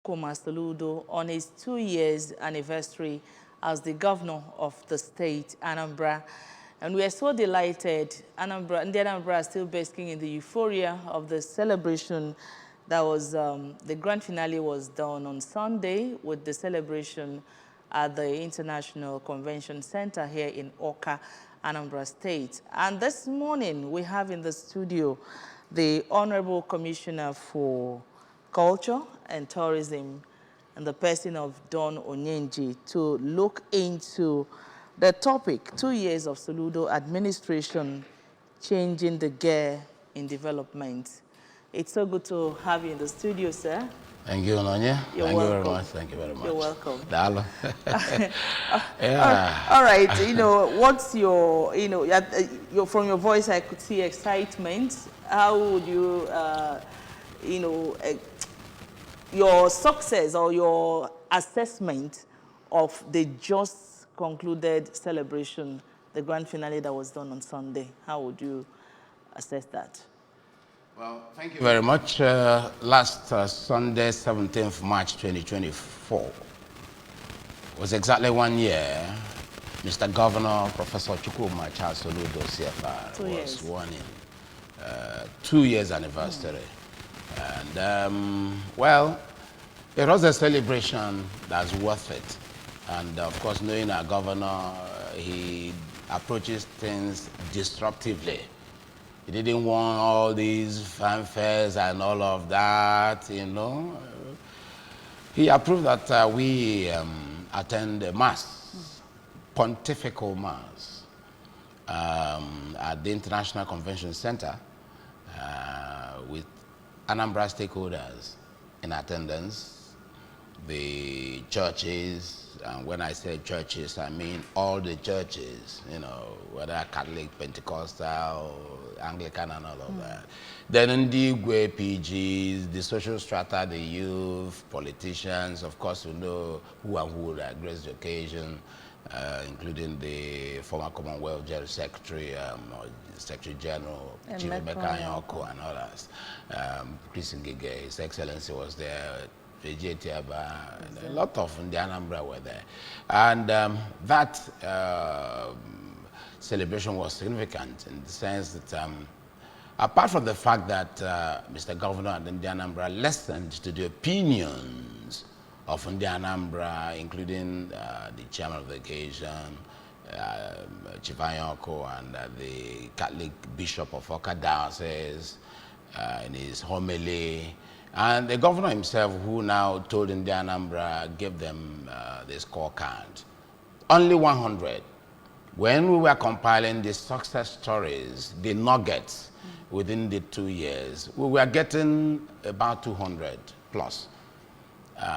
Soludo on his 2 years anniversary as the governor of the state, Anambra. And we are so delighted. Anambra is still basking in the euphoria of the celebration that was, the grand finale was done on Sunday with the celebration at the International Convention Center here in Awka, Anambra State. And this morning we have in the studio the Honorable Commissioner for Culture and Tourism and the person of Don Onyenji to look into the topic, 2 years of Soludo administration, changing the gear in development. It's so good to have you in the studio, sir. Thank you, Nonya. You're Thank welcome. you very much. Thank you very much. You're welcome. Dalo. Yeah. All right, what's your, from your voice, I could see excitement. How would you, your success or your assessment of the just concluded celebration, the grand finale that was done on Sunday? How would you assess that? Well, thank you very much. Last Sunday, 17th March 2024, was exactly 1 year. Mr. Governor, Professor Chukwuma Charles Soludo, CFR, was sworn in. 2 years anniversary. And, well, it was a celebration that's worth it. And, of course, knowing our governor, he approaches things disruptively. He didn't want all these fanfares and all of that, He approved that we attend a mass, pontifical mass, at the International Convention Center with Anambra stakeholders in attendance, the churches, and when I say churches, I mean all the churches, whether Catholic, Pentecostal, Anglican, and all of that. Then in the PGs, the social strata, the youth, politicians, of course, you know who and who would grace the occasion, including the former Commonwealth General Secretary, or Secretary General, Chief Emeka Anyoko, and others. Chris Ngige, His Excellency was there. A lot of the Anambra were there. And that celebration was significant in the sense that apart from the fact that Mr. Governor and the Anambra listened to the opinions of the Anambra, including the chairman of the occasion, Chief Anyoko, and the Catholic Bishop of Awka Diocese in his homily, and the governor himself, who now told the Anambra, gave them the scorecard. Only 100. When we were compiling the success stories, the nuggets within the 2 years, we were getting about 200 plus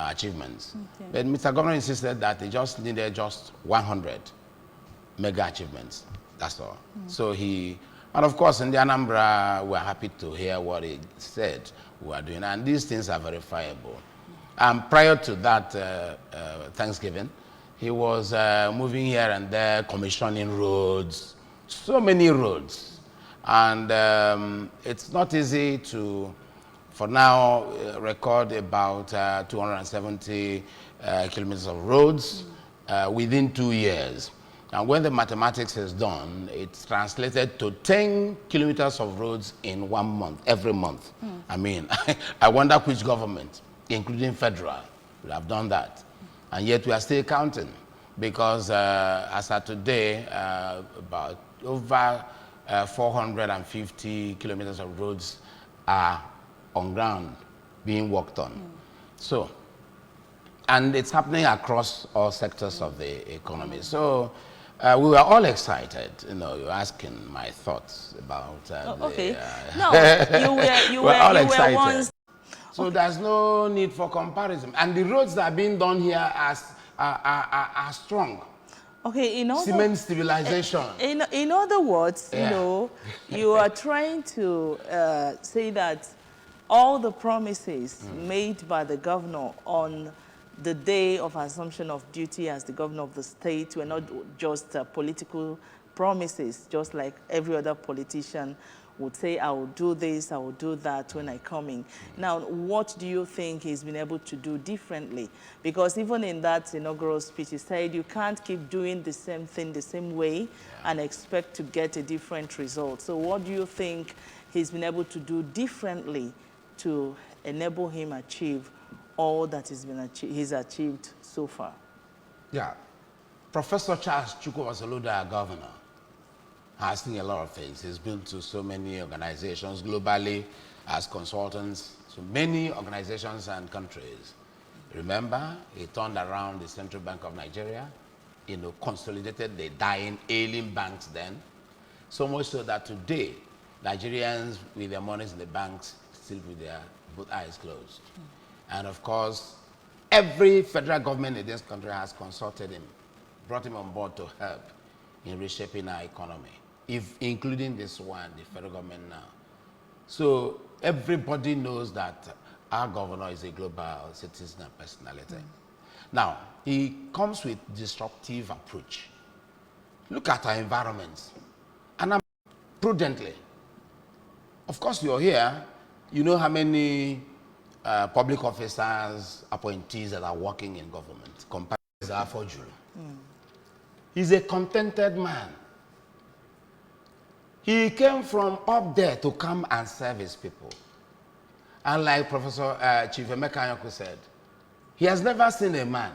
achievements. Okay. But Mr. Governor insisted that they just needed just 100 mega achievements. That's all. So and of course, in the Anambra, we're happy to hear what he said we are doing, and these things are verifiable. And prior to that Thanksgiving, he was moving here and there, commissioning roads, so many roads. And it's not easy to, for now, record about 270 kilometers of roads within 2 years. And when the mathematics is done, it's translated to 10 kilometers of roads in 1 month, every month. I mean, I wonder which government, including federal, would have done that. And yet we are still counting, because as of today, about over 450 kilometers of roads are on ground, being worked on. So, and it's happening across all sectors of the economy. So, we were all excited, you're asking my thoughts about okay. You were all excited. Once... So there's no need for comparison. And the roads that are being done here are strong. Okay, cement stabilization. In other words, you are trying to say that all the promises made by the governor on the day of assumption of duty as the governor of the state were not just political promises, just like every other politician would say, I will do this, I will do that when I come in. Now, what do you think he's been able to do differently? Because even in that inaugural speech, he said you can't keep doing the same thing the same way and expect to get a different result. So what do you think he's been able to do differently to enable him achieve all that he's achieved so far? Yeah. Professor Charles Soludo, our governor, has seen a lot of things. He's been to so many organizations globally as consultants, so many organizations and countries. Remember, he turned around the Central Bank of Nigeria, consolidated the dying, ailing banks then, so much so that today, Nigerians with their monies in the banks still with their both eyes closed. And of course, every federal government in this country has consulted him, brought him on board to help in reshaping our economy, including this one, the federal government now. So everybody knows that our governor is a global citizen and personality. Now, he comes with disruptive approach. Look at our environment, and prudently. Of course, you're here, you know how many public officers, appointees that are working in government, compared to Afojulu. He's a contented man. He came from up there to come and serve his people. And like Professor Chief Emeka Anyoko said, he has never seen a man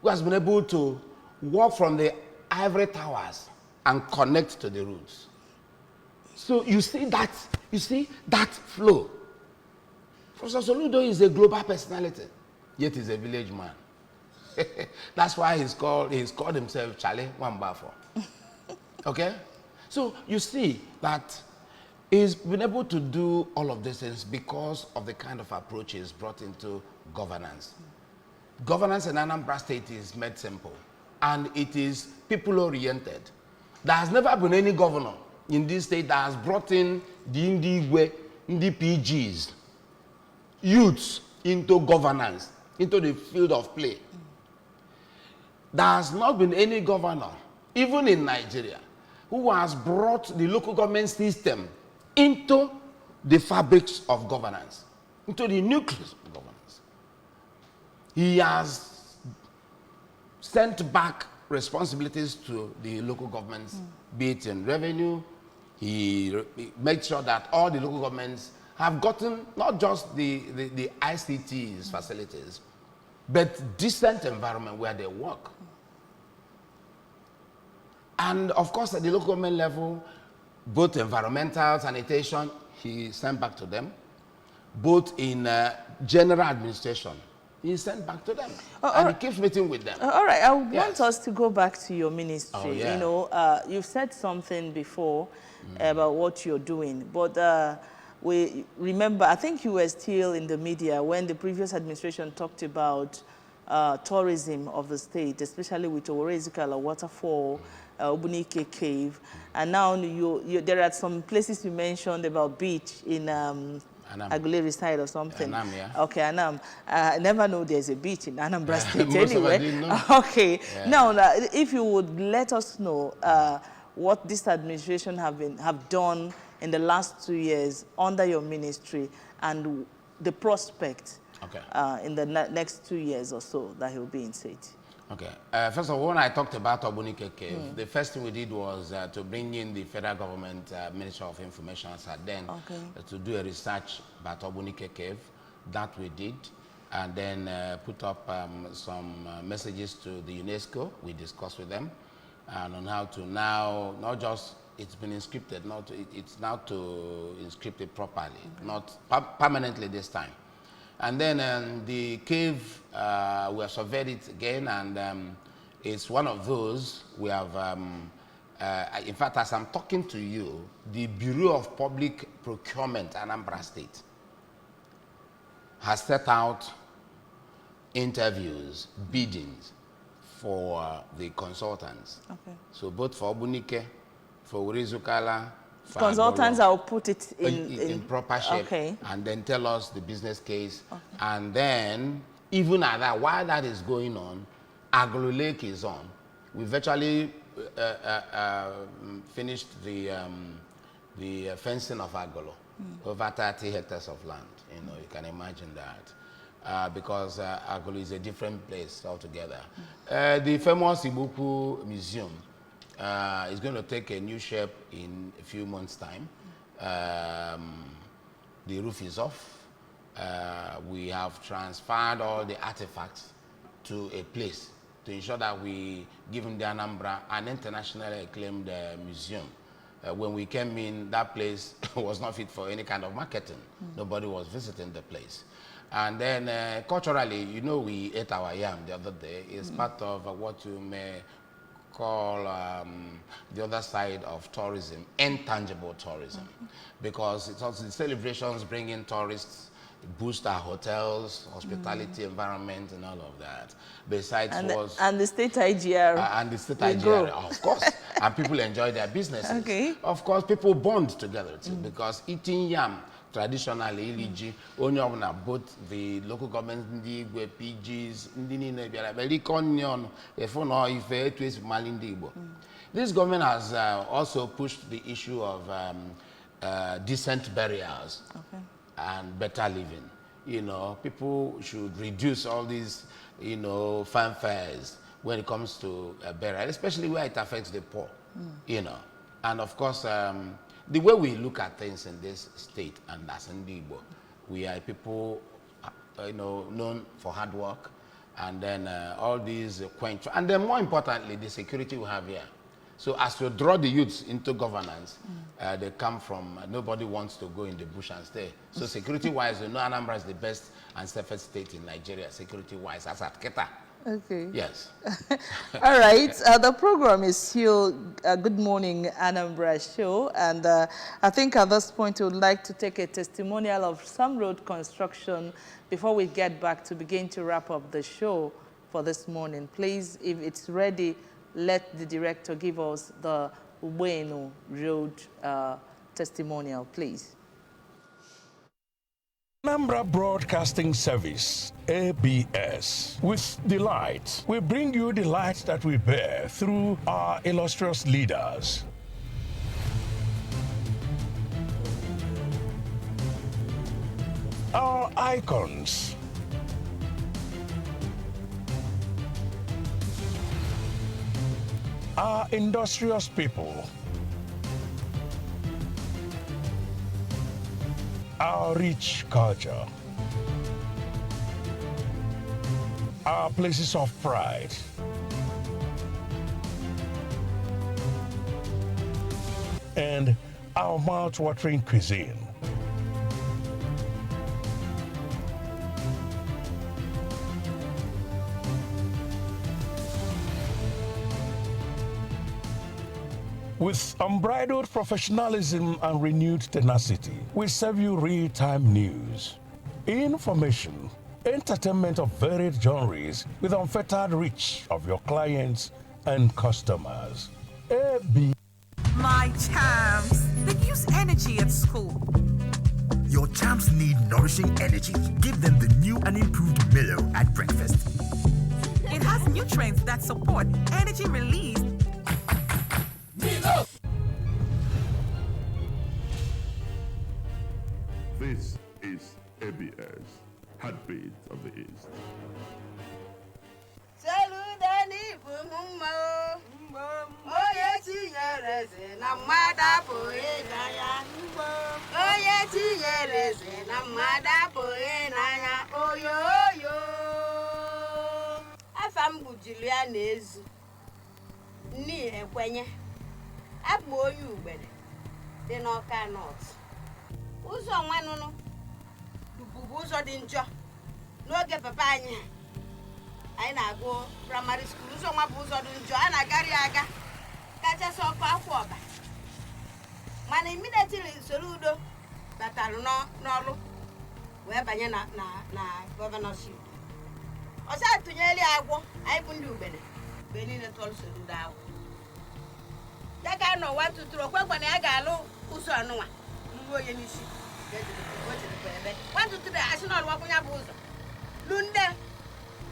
who has been able to walk from the ivory towers and connect to the roots. So you see that flow. Professor Soludo is a global personality, yet he's a village man. That's why he's called himself Charlie Wambafo. Okay? So you see that he's been able to do all of these things because of the kind of approach he's brought into governance. Governance in Anambra State is made simple, and it is people-oriented. There has never been any governor in this state that has brought in the Indigwe, PGs, youths into governance, into the field of play. There has not been any governor, even in Nigeria, who has brought the local government system into the fabrics of governance, into the nucleus of governance. He has sent back responsibilities to the local governments, be it in revenue. He made sure that all the local governments have gotten not just the ICTs facilities, but decent environment where they work. And of course, at the local government level, both environmental, sanitation, he sent back to them. Both in general administration, he sent back to them. And he keeps meeting with them. All right, I want us to go back to your ministry. Oh, yeah. You know, you've said something before about what you're doing, but we remember, I think you were still in the media when the previous administration talked about tourism of the state, especially with Owerezikala waterfall, Obunike cave, and now there are some places you mentioned about beach in Aguleri side or something. Anam, yeah. Okay, Anam. I never know there's a beach in Anambra State Most of us anyway. didn't know. Okay. Yeah. Now, if you would let us know what this administration have done in the last 2 years under your ministry and the prospect in the next 2 years or so that he'll be in state. Okay. First of all, when I talked about Obunike Cave, the first thing we did was to bring in the federal government Ministry of Information then to do a research about Obunike Cave. That we did. And then put up some messages to the UNESCO. We discussed with them and on how to now, not just it's been inscripted, it's now to inscript it properly, not permanently this time. And then the cave, we have surveyed it again, and it's one of those we have, in fact, as I'm talking to you, the Bureau of Public Procurement, Anambra State, has set out interviews, biddings for the consultants. Okay. So both for Obunike, for Owerezikala, consultants, I'll put it in proper shape, and then tell us the business case. And then, even at that, while that is going on, Aglo Lake is on. We virtually finished the the fencing of Agolo, over 30 hectares of land. You know, you can imagine that. Because Agolo is a different place altogether. The famous Ibuku Museum is going to take a new shape in a few months' time. The roof is off. We have transferred all the artifacts to a place to ensure that we give the Anambra an internationally acclaimed museum. When we came in, that place was not fit for any kind of marketing. Nobody was visiting the place. And then culturally, you know, we ate our yam the other day. It's part of what you may call the other side of tourism, intangible tourism. Because it's also the celebrations bring in tourists, boost our hotels, hospitality environment, and all of that. Besides, and the state IGR. And the state IGR, of course. And people enjoy their businesses. Okay. Of course, people bond together too, because eating yam, traditionally, Iliji, only on both the local government, the PGs, this government has also pushed the issue of decent burials. Okay. And better living. You know, people should reduce all these, you know, fanfares when it comes to burial, especially where it affects the poor, you know. And of course, the way we look at things in this state, and as in Igbo, we are people, you know, known for hard work, and then all these quaint, and then more importantly, the security we have here. So as you draw the youths into governance, they come from, nobody wants to go in the bush and stay. So security-wise, you know, Anambra is the best and safest state in Nigeria, security-wise, as at Keta. Okay. Yes. All right. The program is still Good Morning Anambra show. And I think at this point, we would like to take a testimonial of some road construction before we get back to begin to wrap up the show for this morning. Please, if it's ready, let the director give us the Ubuenu Road testimonial, please. Anambra Broadcasting Service, ABS. With delight, we bring you the light that we bear through our illustrious leaders. Our icons. Our industrious people. Our rich culture. Our places of pride. And our mouth-watering cuisine. With unbridled professionalism and renewed tenacity, we serve you real-time news, information, entertainment of varied genres with unfettered reach of your clients and customers. AB. My champs, they use energy at school. Your champs need nourishing energy. Give them the new and improved Milo at breakfast. It has nutrients that support energy release. This is ABS, Heartbeat of the East. Soludo ni bumumo, oye tiyereze na mada poenaya. Oye tiyereze na mada poenaya. Oyo oyo. Afam bujilia nezu. Ni ekwenye. Abụ onye ugbede dị n'Ọka North. Ụzọ nwanụnụ bụbu ụzọ dị njọ n'oge papa anyị na-agụ primary school. Ụzọ nwa bụ ụzọ dị njọ a na-agara ya aga kachasị ọkụ afọ ọba. Mana immediately Soludo batara n'ọrụ wee banye na governorship. Ọsọ atụnyere agwọ anyị bụ ndị ugbede mgbe niile tụọrọ Soludo agwọ. Ya ga no 1 2 3 kwekwana ya ga-alụ ụzọ ọnụnwa mgbe onye n'isi ebe 1 2 3 asị na ọrụ ọkwụnya bụ ụzọ lunde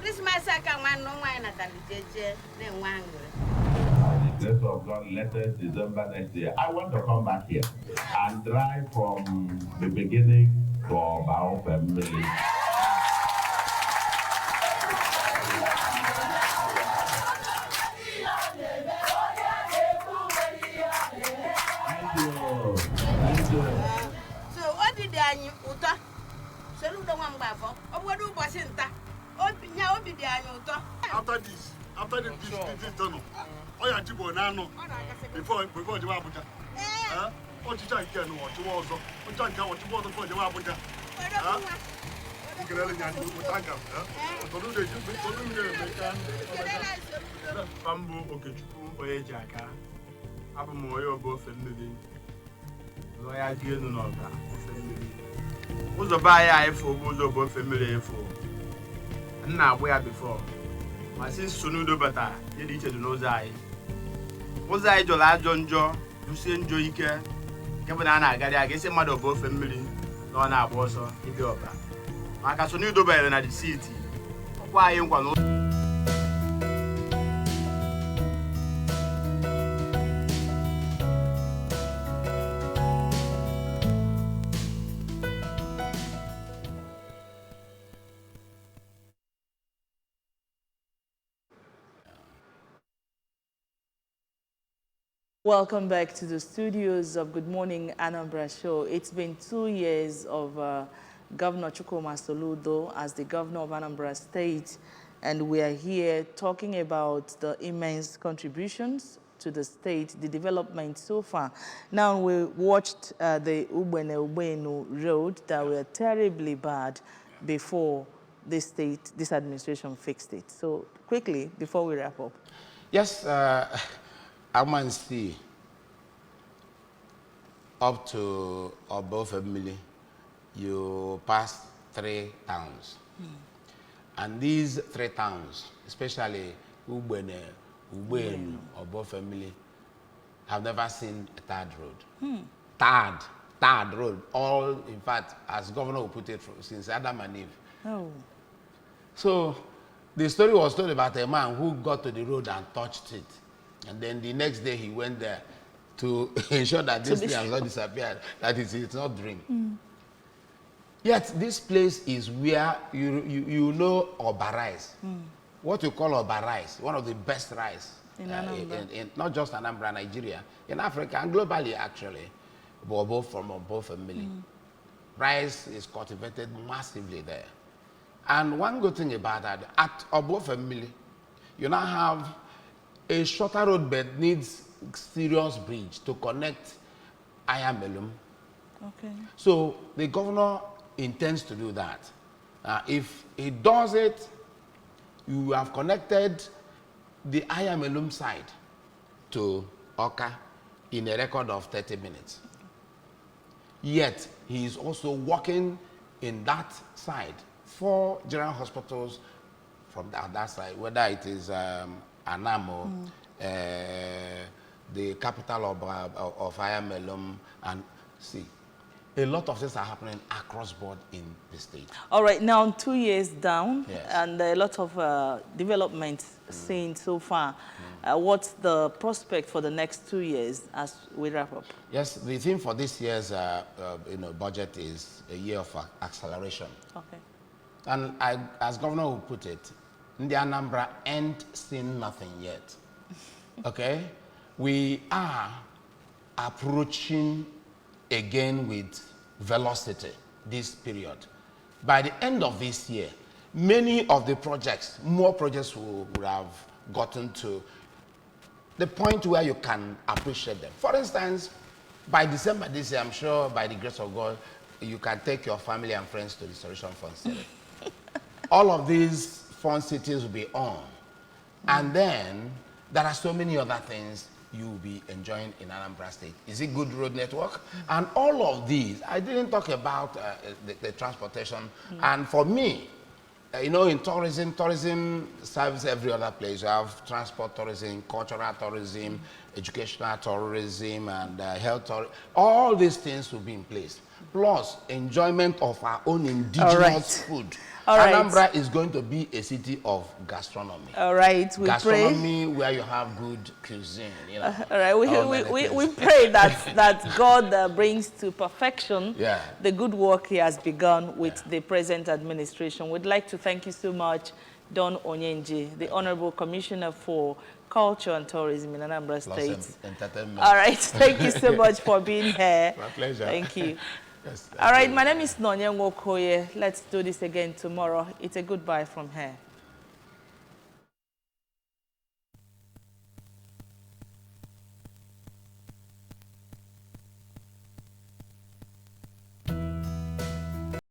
Christmas aka nwanne nwaanyị natara jeje na-enwe aṅụrị. By the grace of God, latest December next year, I want to come back here. and drive from the beginning to our family. Thank you. So what did I uta? Soludo Mambafo. Oh, what do Basinta? Oh, now be the annual. After this done, oh, yeah, Jibo Nano, before the Wabuja. What you can't get what you also, what you can't what you want for the Wabuja. You can only get you with Agam. Bamboo, okay, Oye Jacka. Abamoyo both family. Lawyer Gill no family. Who's a buyer for both family for? And now we are before. My sister Soludo better, you need to know that. Was I to last John Joe, you see enjoy care? Cabanana, I guess a mother of both family, no one our boss or if you're back. I can Soludo better than the city. Why you want? Welcome back to the studios of Good Morning Anambra Show. It's been 2 years of Governor Chukwuma Soludo as the governor of Anambra State, and we are here talking about the immense contributions to the state, the development so far. Now we watched the Ubenu road that were terribly bad before this administration fixed it. So quickly, before we wrap up. Yes, Amansi, up to above a million, you pass 3 towns. And these 3 towns, especially Ubenu, above a million, have never seen a third road. Third road. All, in fact, as governor will put it, since Adam and Eve. Oh. So the story was told about a man who got to the road and touched it. And then the next day he went there to ensure that this thing has not disappeared, that it's not dream. Yet this place is where you know Oba rice. What you call Oba rice, one of the best rice in Anambra. In not just Anambra, Nigeria, in Africa and globally actually, but both from above a million. Rice is cultivated massively there. And one good thing about that, at above a million, you now have a shorter road bed needs serious bridge to connect Ayamelum. Okay. So the governor intends to do that. If he does it, you have connected the Ayamelum side to Oka in a record of 30 minutes. Yet he is also working in that side 4 general hospitals from that side, whether it is Anamo, the capital of Ayamelum, and see, a lot of things are happening across board in the state. All right, now 2 years down, yes, and a lot of development seen so far. What's the prospect for the next 2 years as we wrap up? Yes, the theme for this year's budget is a year of acceleration. Okay. And as governor will put it, the Anambra ain't seen nothing yet. Okay? We are approaching again with velocity this period. By the end of this year, many of the projects, more projects will have gotten to the point where you can appreciate them. For instance, by December this year, I'm sure by the grace of God, you can take your family and friends to the Restoration Fund City. All of these fun cities will be on. And then there are so many other things you will be enjoying in Anambra State. Is it good road network? And all of these, I didn't talk about the transportation. And for me, you know, in tourism serves every other place. You have transport tourism, cultural tourism, educational tourism, and health tourism. All these things will be in place. Plus, enjoyment of our own indigenous food. All right. Anambra is going to be a city of gastronomy. All right, we gastronomy where you have good cuisine. You know, all right, we pray that God brings to perfection the good work He has begun with the present administration. We'd like to thank you so much, Don Onyenji, the Honorable Commissioner for Culture and Tourism in Anambra State. Entertainment. All right, thank you so much for being here. My pleasure. Thank you. Yes, All right, my name is Nonya Ngokoye. Let's do this again tomorrow. It's a goodbye from here.